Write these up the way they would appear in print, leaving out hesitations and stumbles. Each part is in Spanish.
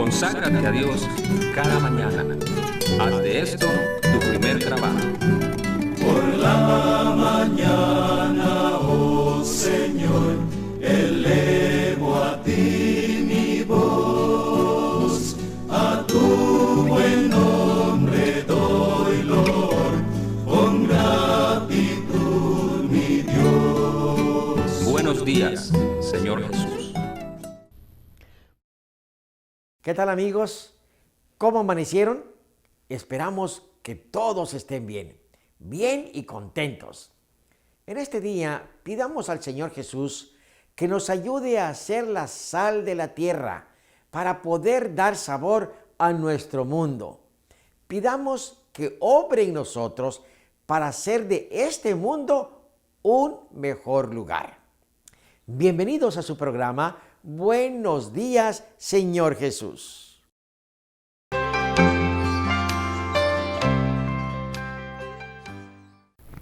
Conságrate a Dios cada mañana. Haz de esto tu primer trabajo. Por la mañana, oh Señor, elevo a ti mi voz. A tu buen nombre doy loor, con gratitud mi Dios. Buenos días, Señor Jesús. ¿Qué tal, amigos? ¿Cómo amanecieron? Esperamos que todos estén bien y contentos. En este día pidamos al Señor Jesús que nos ayude a ser la sal de la tierra para poder dar sabor a nuestro mundo. Pidamos que obre en nosotros para hacer de este mundo un mejor lugar. Bienvenidos a su programa Buenos días, Señor Jesús.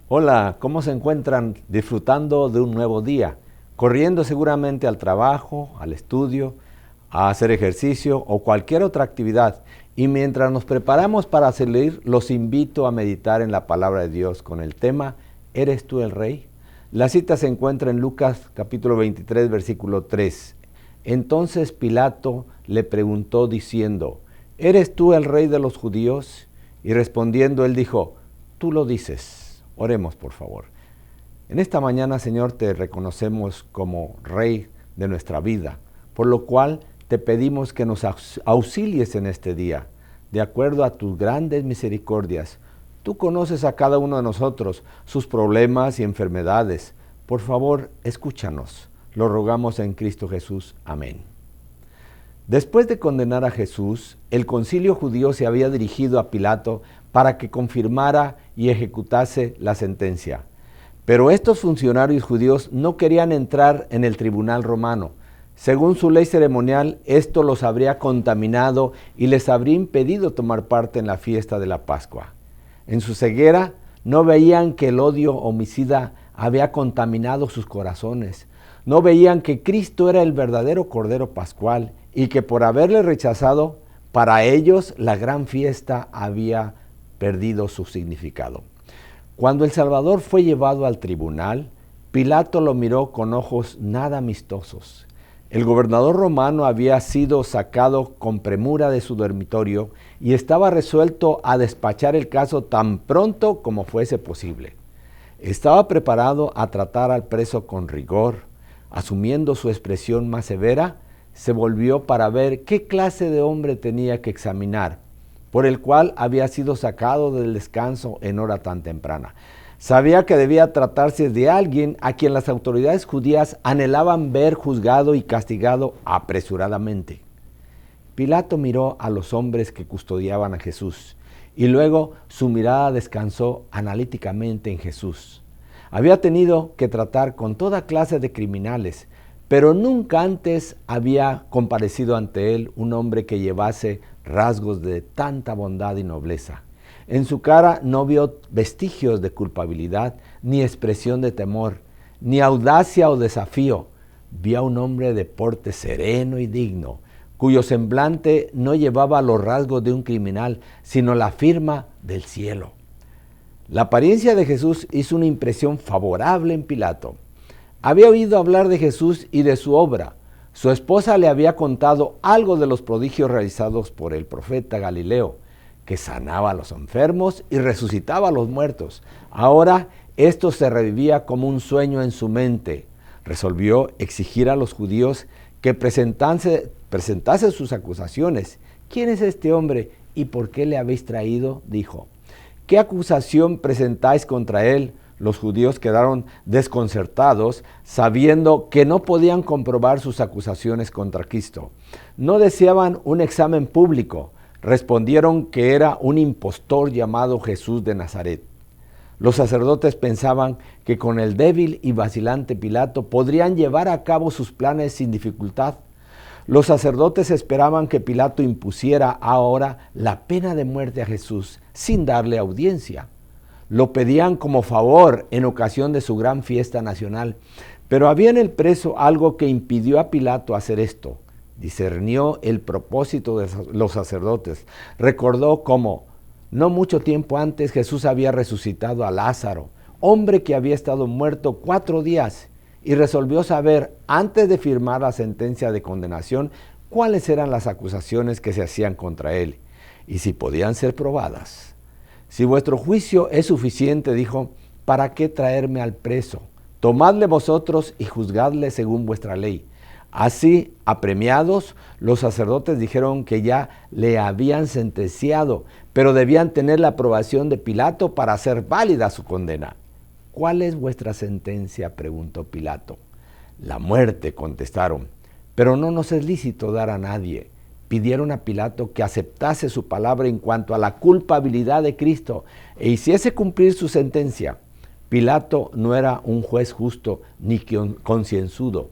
Hola, ¿cómo se encuentran disfrutando de un nuevo día? Corriendo seguramente al trabajo, al estudio, a hacer ejercicio o cualquier otra actividad. Y mientras nos preparamos para salir, los invito a meditar en la palabra de Dios con el tema ¿Eres tú el Rey? La cita se encuentra en Lucas capítulo 23, versículo 3. Entonces Pilato le preguntó diciendo, ¿eres tú el Rey de los judíos? Y respondiendo él dijo, tú lo dices. Oremos, por favor. En esta mañana, Señor, te reconocemos como Rey de nuestra vida, por lo cual te pedimos que nos auxilies en este día, de acuerdo a tus grandes misericordias. Tú conoces a cada uno de nosotros, sus problemas y enfermedades. Por favor, escúchanos. Lo rogamos en Cristo Jesús. Amén. Después de condenar a Jesús, el concilio judío se había dirigido a Pilato para que confirmara y ejecutase la sentencia. Pero estos funcionarios judíos no querían entrar en el tribunal romano. Según su ley ceremonial, esto los habría contaminado y les habría impedido tomar parte en la fiesta de la Pascua. En su ceguera, no veían que el odio homicida había contaminado sus corazones. No veían que Cristo era el verdadero Cordero Pascual y que por haberle rechazado, para ellos la gran fiesta había perdido su significado. Cuando el Salvador fue llevado al tribunal, Pilato lo miró con ojos nada amistosos. El gobernador romano había sido sacado con premura de su dormitorio y estaba resuelto a despachar el caso tan pronto como fuese posible. Estaba preparado a tratar al preso con rigor. Asumiendo su expresión más severa, se volvió para ver qué clase de hombre tenía que examinar, por el cual había sido sacado del descanso en hora tan temprana. Sabía que debía tratarse de alguien a quien las autoridades judías anhelaban ver juzgado y castigado apresuradamente. Pilato miró a los hombres que custodiaban a Jesús y luego su mirada descansó analíticamente en Jesús. Había tenido que tratar con toda clase de criminales, pero nunca antes había comparecido ante él un hombre que llevase rasgos de tanta bondad y nobleza. En su cara no vio vestigios de culpabilidad, ni expresión de temor, ni audacia o desafío. Vio a un hombre de porte sereno y digno, cuyo semblante no llevaba los rasgos de un criminal, sino la firma del cielo. La apariencia de Jesús hizo una impresión favorable en Pilato. Había oído hablar de Jesús y de su obra. Su esposa le había contado algo de los prodigios realizados por el profeta Galileo, que sanaba a los enfermos y resucitaba a los muertos. Ahora esto se revivía como un sueño en su mente. Resolvió exigir a los judíos que presentase sus acusaciones. ¿Quién es este hombre y por qué le habéis traído?, dijo. ¿Qué acusación presentáis contra él? Los judíos quedaron desconcertados, sabiendo que no podían comprobar sus acusaciones contra Cristo. No deseaban un examen público. Respondieron que era un impostor llamado Jesús de Nazaret. Los sacerdotes pensaban que con el débil y vacilante Pilato podrían llevar a cabo sus planes sin dificultad. Los sacerdotes esperaban que Pilato impusiera ahora la pena de muerte a Jesús sin darle audiencia. Lo pedían como favor en ocasión de su gran fiesta nacional, pero había en el preso algo que impidió a Pilato hacer esto. discernió el propósito de los sacerdotes. Recordó cómo no mucho tiempo antes Jesús había resucitado a Lázaro, hombre que había estado muerto 4 días, y resolvió saber, antes de firmar la sentencia de condenación, cuáles eran las acusaciones que se hacían contra él y si podían ser probadas. Si vuestro juicio es suficiente, dijo, ¿para qué traerme al preso? Tomadle vosotros y juzgadle según vuestra ley. Así, apremiados, los sacerdotes dijeron que ya le habían sentenciado, pero debían tener la aprobación de Pilato para hacer válida su condena. ¿Cuál es vuestra sentencia?, preguntó Pilato. La muerte, contestaron, pero no nos es lícito dar a nadie. Pidieron a Pilato que aceptase su palabra en cuanto a la culpabilidad de Cristo e hiciese cumplir su sentencia. Pilato no era un juez justo ni concienzudo,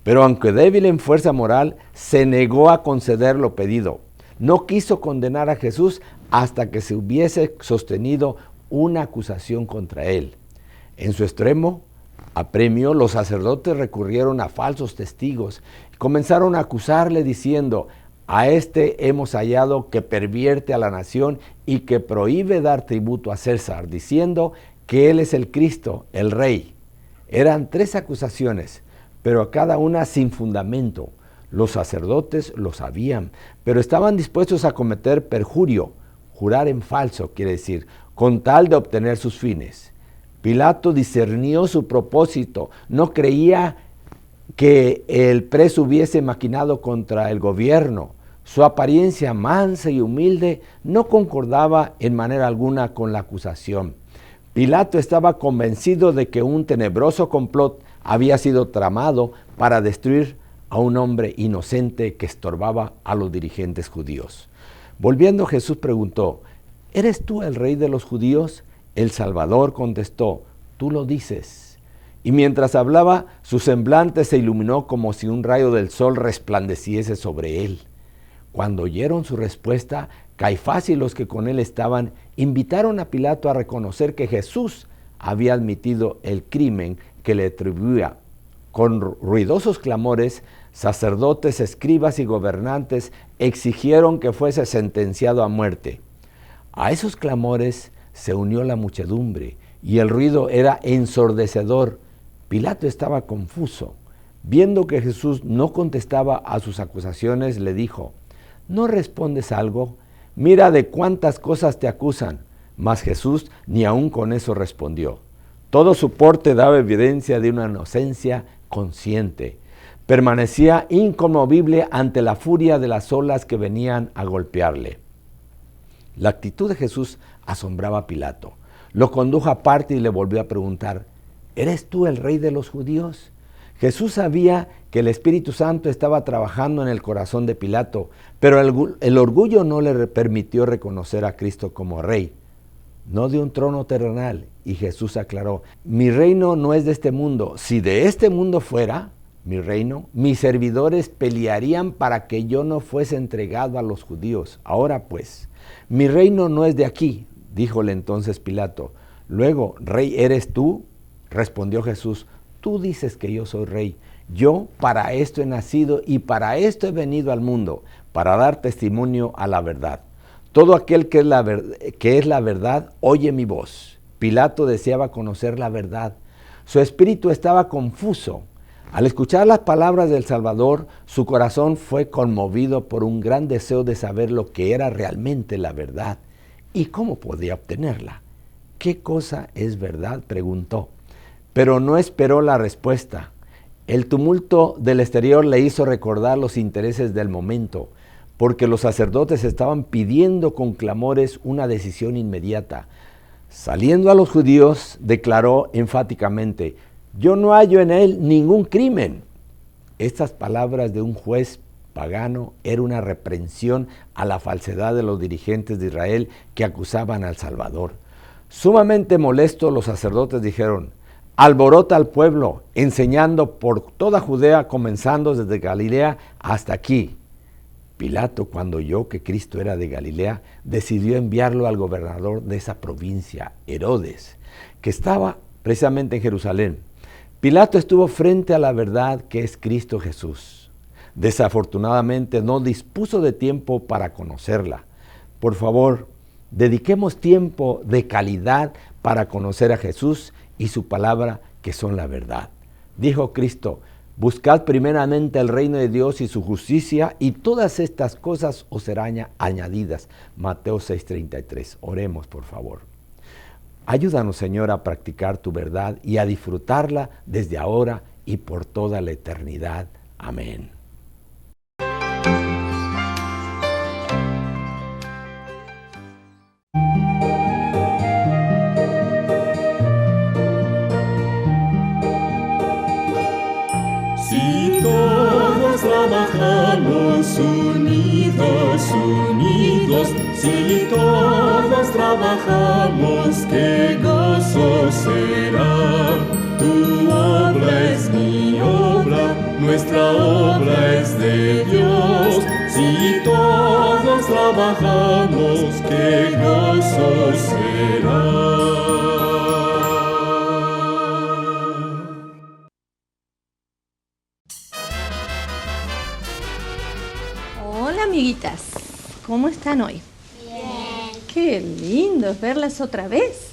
pero aunque débil en fuerza moral, se negó a conceder lo pedido. No quiso condenar a Jesús hasta que se hubiese sostenido una acusación contra él. En su extremo apremio, los sacerdotes recurrieron a falsos testigos y comenzaron a acusarle diciendo, a este hemos hallado que pervierte a la nación y que prohíbe dar tributo a César, diciendo que él es el Cristo, el Rey. Eran 3 acusaciones, pero cada una sin fundamento. Los sacerdotes lo sabían, pero estaban dispuestos a cometer perjurio, jurar en falso, quiere decir, con tal de obtener sus fines. Pilato discernió su propósito, no creía que el preso hubiese maquinado contra el gobierno. Su apariencia mansa y humilde no concordaba en manera alguna con la acusación. Pilato estaba convencido de que un tenebroso complot había sido tramado para destruir a un hombre inocente que estorbaba a los dirigentes judíos. Volviendo, Jesús preguntó, ¿eres tú el rey de los judíos? El Salvador contestó, tú lo dices. Y mientras hablaba, su semblante se iluminó como si un rayo del sol resplandeciese sobre él. Cuando oyeron su respuesta, Caifás y los que con él estaban invitaron a Pilato a reconocer que Jesús había admitido el crimen que le atribuía. Con ruidosos clamores, sacerdotes, escribas y gobernantes exigieron que fuese sentenciado a muerte. A esos clamores se unió la muchedumbre y el ruido era ensordecedor. Pilato estaba confuso. Viendo que Jesús no contestaba a sus acusaciones, le dijo, ¿no respondes algo? Mira de cuántas cosas te acusan. Mas Jesús ni aun con eso respondió. Todo su porte daba evidencia de una inocencia consciente. Permanecía inconmovible ante la furia de las olas que venían a golpearle. La actitud de Jesús asombraba a Pilato. Lo condujo aparte y le volvió a preguntar, ¿eres tú el rey de los judíos? Jesús sabía que el Espíritu Santo estaba trabajando en el corazón de Pilato, pero el orgullo no le permitió reconocer a Cristo como rey, no de un trono terrenal. Y Jesús aclaró, mi reino no es de este mundo. Si de este mundo fuera mi reino, mis servidores pelearían para que yo no fuese entregado a los judíos. Ahora pues, mi reino no es de aquí, díjole entonces Pilato. Luego, ¿rey eres tú? Respondió Jesús, tú dices que yo soy rey. Yo para esto he nacido y para esto he venido al mundo, para dar testimonio a la verdad. Todo aquel que es la verdad, oye mi voz. Pilato deseaba conocer la verdad. Su espíritu estaba confuso. Al escuchar las palabras del Salvador, su corazón fue conmovido por un gran deseo de saber lo que era realmente la verdad y cómo podía obtenerla. ¿Qué cosa es verdad?, preguntó. Pero no esperó la respuesta. El tumulto del exterior le hizo recordar los intereses del momento, porque los sacerdotes estaban pidiendo con clamores una decisión inmediata. Saliendo a los judíos, declaró enfáticamente, yo no hallo en él ningún crimen. Estas palabras de un juez pagano era una reprensión a la falsedad de los dirigentes de Israel que acusaban al Salvador. Sumamente molestos, los sacerdotes dijeron, alborota al pueblo, enseñando por toda Judea, comenzando desde Galilea hasta aquí. Pilato, cuando oyó que Cristo era de Galilea, decidió enviarlo al gobernador de esa provincia, Herodes, que estaba precisamente en Jerusalén. Pilato estuvo frente a la verdad que es Cristo Jesús. desafortunadamente no dispuso de tiempo para conocerla. Por favor, dediquemos tiempo de calidad para conocer a Jesús y su palabra, que son la verdad. Dijo Cristo: buscad primeramente el reino de Dios y su justicia, y todas estas cosas os serán añadidas. Mateo 6:33. Oremos, por favor. Ayúdanos, Señor, a practicar tu verdad y a disfrutarla desde ahora y por toda la eternidad. Amén. Si todos trabajamos unidos, si todos trabajamos, qué gozo será. Tu obra es mi obra, nuestra obra es de Dios. Si todos trabajamos, qué gozo será. Hola, amiguitas, ¿cómo están hoy? Bien. Qué lindo es verlas otra vez.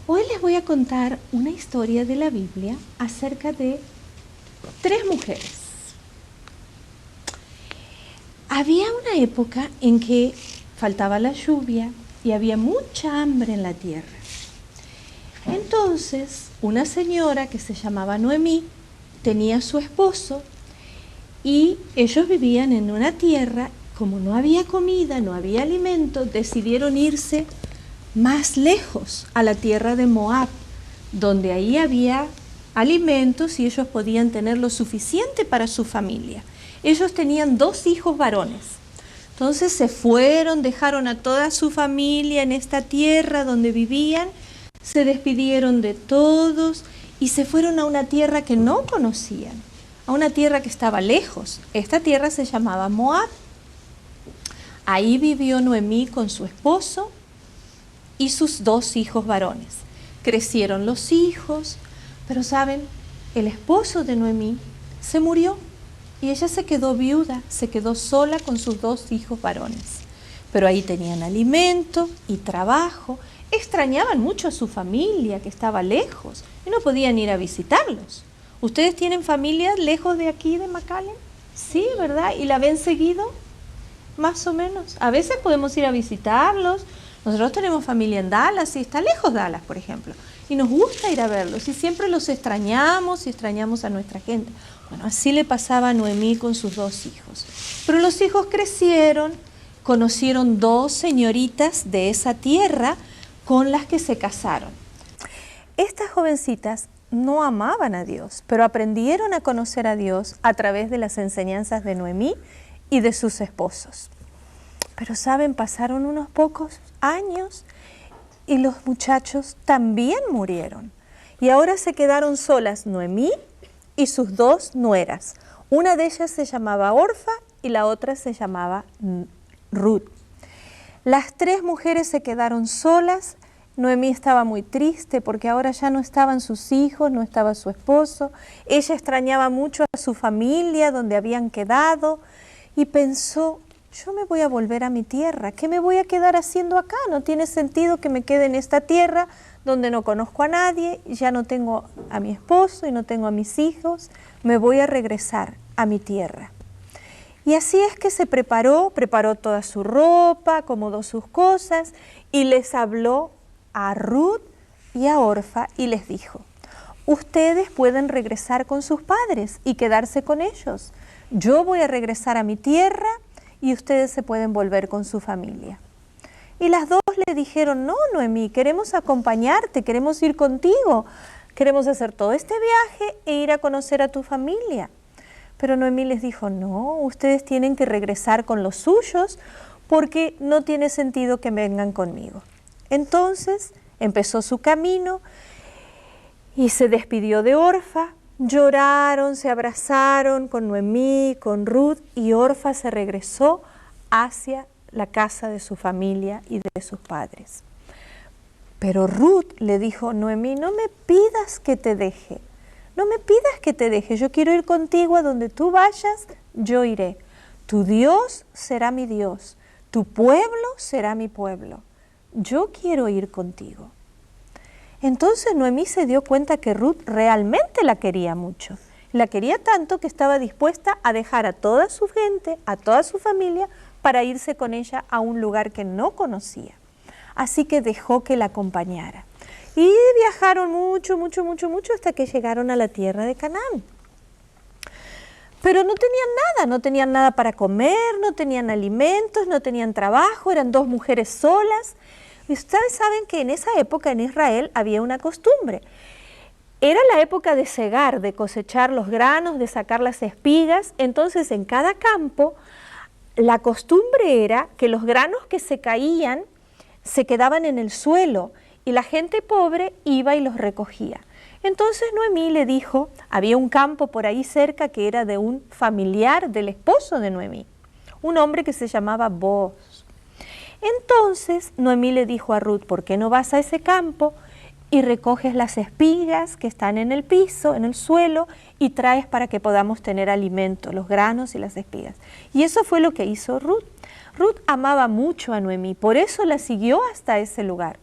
Hoy les voy a contar una historia de la Biblia acerca de 3 mujeres. Había una época en que faltaba la lluvia y había mucha hambre en la tierra. Entonces, una señora que se llamaba Noemí tenía a su esposo y ellos vivían en una tierra. Como no había comida, no había alimento, decidieron irse más lejos, a la tierra de Moab, donde ahí había alimentos y ellos podían tener lo suficiente para su familia. Ellos tenían 2 hijos varones. Entonces se fueron, dejaron a toda su familia en esta tierra donde vivían, se despidieron de todos y se fueron a una tierra que no conocían, a una tierra que estaba lejos. Esta tierra se llamaba Moab. Ahí vivió Noemí con su esposo y sus 2 hijos varones. Crecieron los hijos, pero saben, el esposo de Noemí se murió y ella se quedó viuda, se quedó sola con sus 2 hijos varones. Pero ahí tenían alimento y trabajo, extrañaban mucho a su familia que estaba lejos y no podían ir a visitarlos. ¿Ustedes tienen familia lejos de aquí, de McAllen? Sí, ¿verdad? ¿Y la ven seguido? Más o menos. A veces podemos ir a visitarlos. Nosotros tenemos familia en Dallas y está lejos Dallas, por ejemplo. Y nos gusta ir a verlos y siempre los extrañamos y extrañamos a nuestra gente. Bueno, así le pasaba a Noemí con sus 2 hijos. Pero los hijos crecieron, conocieron 2 señoritas de esa tierra con las que se casaron. Estas jovencitas no amaban a Dios, pero aprendieron a conocer a Dios a través de las enseñanzas de Noemí y de sus esposos. Pero saben, pasaron unos pocos años y los muchachos también murieron. Y ahora se quedaron solas Noemí y sus 2 nueras. Una de ellas se llamaba Orfa y la otra se llamaba Ruth. Las 3 mujeres se quedaron solas. Noemí estaba muy triste porque ahora ya no estaban sus hijos, no estaba su esposo. Ella extrañaba mucho a su familia donde habían quedado y pensó: yo me voy a volver a mi tierra, ¿qué me voy a quedar haciendo acá? No tiene sentido que me quede en esta tierra donde no conozco a nadie, ya no tengo a mi esposo y no tengo a mis hijos, me voy a regresar a mi tierra. Y así es que se preparó toda su ropa, acomodó sus cosas y les habló a Ruth y a Orfa y les dijo: ustedes pueden regresar con sus padres y quedarse con ellos. Yo voy a regresar a mi tierra y ustedes se pueden volver con su familia. Y las 2 le dijeron: no, Noemí, queremos acompañarte, queremos ir contigo, queremos hacer todo este viaje e ir a conocer a tu familia. Pero Noemí les dijo: no, ustedes tienen que regresar con los suyos porque no tiene sentido que vengan conmigo. Entonces empezó su camino y se despidió de Orfa. Lloraron, se abrazaron con Noemí, con Ruth, y Orfa se regresó hacia la casa de su familia y de sus padres. Pero Ruth le dijo: Noemí, no me pidas que te deje, no me pidas que te deje, yo quiero ir contigo a donde tú vayas, yo iré. Tu Dios será mi Dios, tu pueblo será mi pueblo. Yo quiero ir contigo. Entonces Noemí se dio cuenta que Ruth realmente la quería mucho. La quería tanto que estaba dispuesta a dejar a toda su gente, a toda su familia, para irse con ella a un lugar que no conocía. Así que dejó que la acompañara. Y viajaron mucho hasta que llegaron a la tierra de Canaán. Pero no tenían nada para comer, no tenían alimentos, no tenían trabajo, eran 2 mujeres solas. Y ustedes saben que en esa época en Israel había una costumbre. Era la época de segar, de cosechar los granos, de sacar las espigas. Entonces en cada campo la costumbre era que los granos que se caían se quedaban en el suelo y la gente pobre iba y los recogía. Entonces Noemí le dijo, había un campo por ahí cerca que era de un familiar del esposo de Noemí, un hombre que se llamaba Booz. Entonces Noemí le dijo a Ruth, ¿por qué no vas a ese campo y recoges las espigas que están en el piso, en el suelo, y traes para que podamos tener alimento, los granos y las espigas? Y eso fue lo que hizo Ruth. Ruth amaba mucho a Noemí, por eso la siguió hasta ese lugar.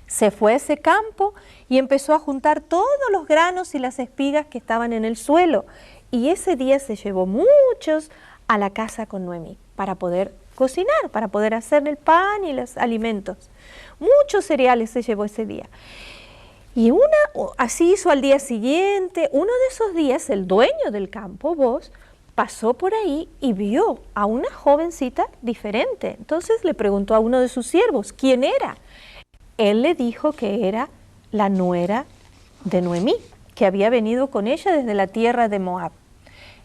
Se fue a ese campo y empezó a juntar todos los granos y las espigas que estaban en el suelo. Y ese día se llevó muchos a la casa con Noemí para poder cocinar, para poder hacer el pan y los alimentos. Muchos cereales se llevó ese día. Y así hizo al día siguiente. Uno de esos días el dueño del campo, Booz, pasó por ahí y vio a una jovencita diferente. Entonces le preguntó a uno de sus siervos, ¿quién era? Él le dijo que era la nuera de Noemí, que había venido con ella desde la tierra de Moab.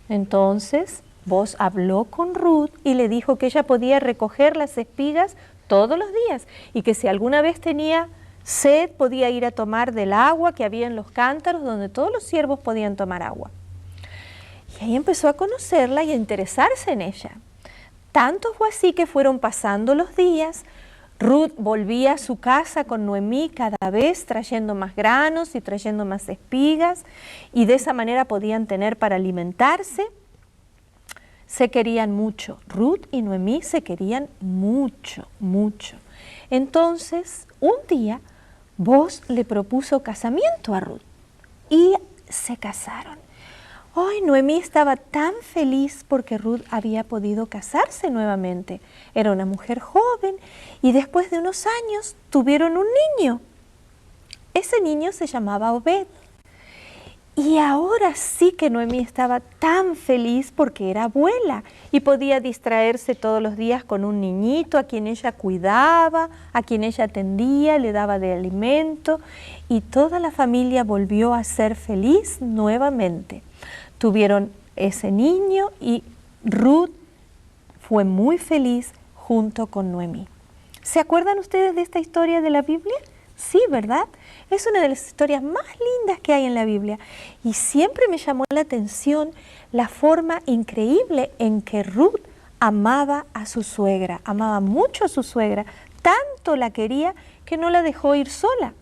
Entonces Booz habló con Ruth y le dijo que ella podía recoger las espigas todos los días y que si alguna vez tenía sed podía ir a tomar del agua que había en los cántaros donde todos los siervos podían tomar agua. Y ahí empezó a conocerla y a interesarse en ella. Tanto fue así que fueron pasando los días. Ruth volvía a su casa con Noemí cada vez trayendo más granos y trayendo más espigas y de esa manera podían tener para alimentarse. Se querían mucho. Ruth y Noemí se querían mucho. Entonces, un día, Booz le propuso casamiento a Ruth y se casaron. Hoy Noemí estaba tan feliz porque Ruth había podido casarse nuevamente. Era una mujer joven y después de unos años tuvieron un niño. Ese niño se llamaba Obed. Y ahora sí que Noemí estaba tan feliz porque era abuela y podía distraerse todos los días con un niñito a quien ella cuidaba, a quien ella atendía, le daba de alimento y toda la familia volvió a ser feliz nuevamente. Tuvieron ese niño y Ruth fue muy feliz junto con Noemí. ¿Se acuerdan ustedes de esta historia de la Biblia? Sí, ¿verdad? Es una de las historias más lindas que hay en la Biblia y siempre me llamó la atención la forma increíble en que Ruth amaba a su suegra, amaba mucho a su suegra, tanto la quería que no la dejó ir sola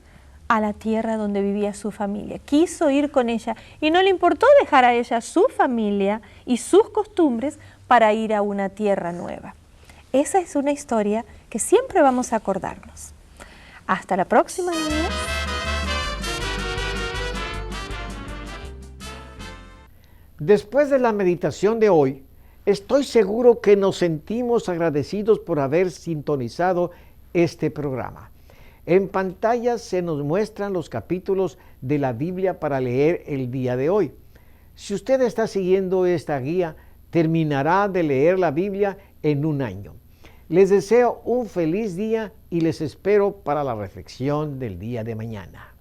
a la tierra donde vivía su familia. Quiso ir con ella y no le importó dejar a ella su familia y sus costumbres para ir a una tierra nueva. Esa es una historia que siempre vamos a acordarnos. Hasta la próxima, niños. Después de la meditación de hoy, estoy seguro que nos sentimos agradecidos por haber sintonizado este programa. En pantalla se nos muestran los capítulos de la Biblia para leer el día de hoy. Si usted está siguiendo esta guía, terminará de leer la Biblia en un año. Les deseo un feliz día y les espero para la reflexión del día de mañana.